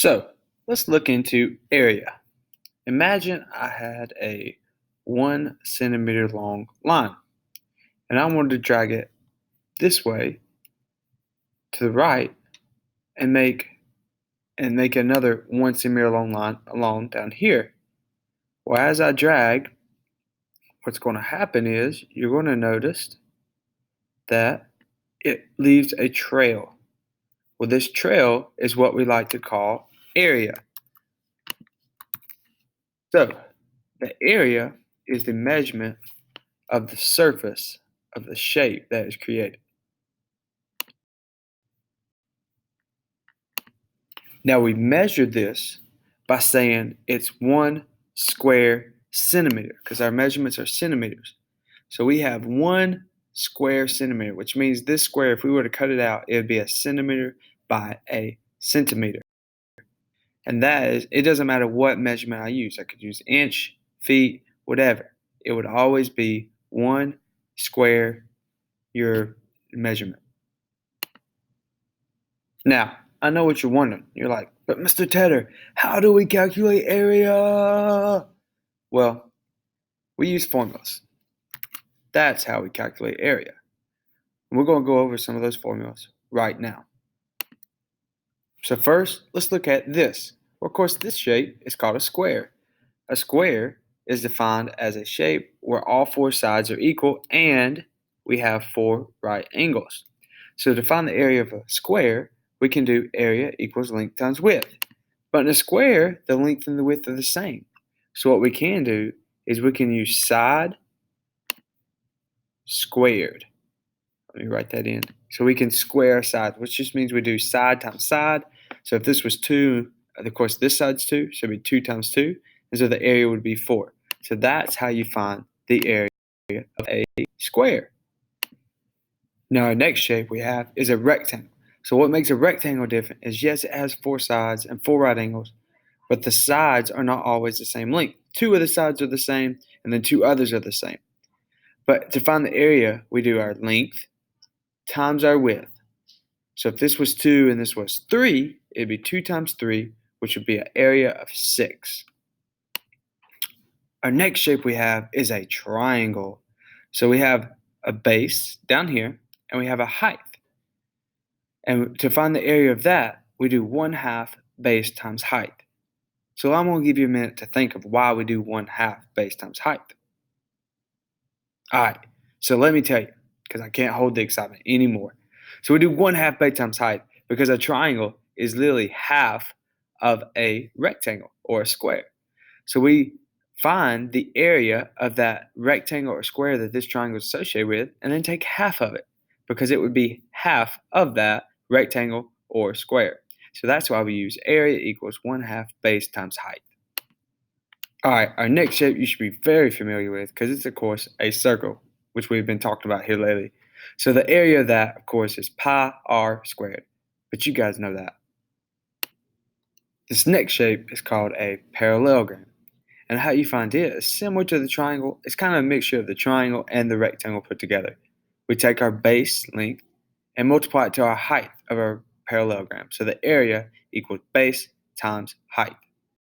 So let's look into area. Imagine I had a 1 centimeter long line and I wanted to drag it this way to the right and make another 1 centimeter long line along down here. Well, as I drag, what's going to happen is you're going to notice that it leaves a trail. Well, this trail is what we like to call area. So the area is the measurement of the surface of the shape that is created. Now we measure this by saying it's 1 square centimeter because our measurements are centimeters. So we have 1 square centimeter, which means this square, if we were to cut it out, it would be a centimeter by a centimeter. And that is, it doesn't matter what measurement I use. I could use inch, feet, whatever. It would always be 1 square your measurement. Now, I know what you're wondering. You're like, but Mr. Tedder, how do we calculate area? Well, we use formulas. That's how we calculate area. And we're going to go over some of those formulas right now. So first, let's look at this. Well, of course, this shape is called a square. A square is defined as a shape where all four sides are equal and we have four right angles. So to find the area of a square, we can do area equals length times width. But in a square, the length and the width are the same. So what we can do is we can use side squared. Let me write that in. So we can square sides, which just means we do side times side. So if this was 2, of course this side's 2, so it'd be 2 times 2. And so the area would be 4. So that's how you find the area of a square. Now our next shape we have is a rectangle. So what makes a rectangle different is, yes, it has 4 sides and 4 right angles, but the sides are not always the same length. 2 of the sides are the same, and then 2 others are the same. But to find the area, we do our length times our width. So if this was 2 and this was 3, it'd be 2 times 3, which would be an area of 6. Our next shape we have is a triangle. So we have a base down here, and we have a height. And to find the area of that, we do 1/2 base times height. So I'm going to give you a minute to think of why we do 1/2 base times height. All right, so let me tell you, because I can't hold the excitement anymore. So we do 1/2 base times height because a triangle is literally half of a rectangle or a square. So we find the area of that rectangle or square that this triangle is associated with, and then take half of it because it would be half of that rectangle or square. So that's why we use area equals 1/2 base times height. All right, our next shape you should be very familiar with because it's, of course, a circle, which we've been talking about here lately. So the area of that, of course, is pi r squared, but you guys know that. This next shape is called a parallelogram. And how you find it is similar to the triangle. It's kind of a mixture of the triangle and the rectangle put together. We take our base length and multiply it to our height of our parallelogram. So the area equals base times height.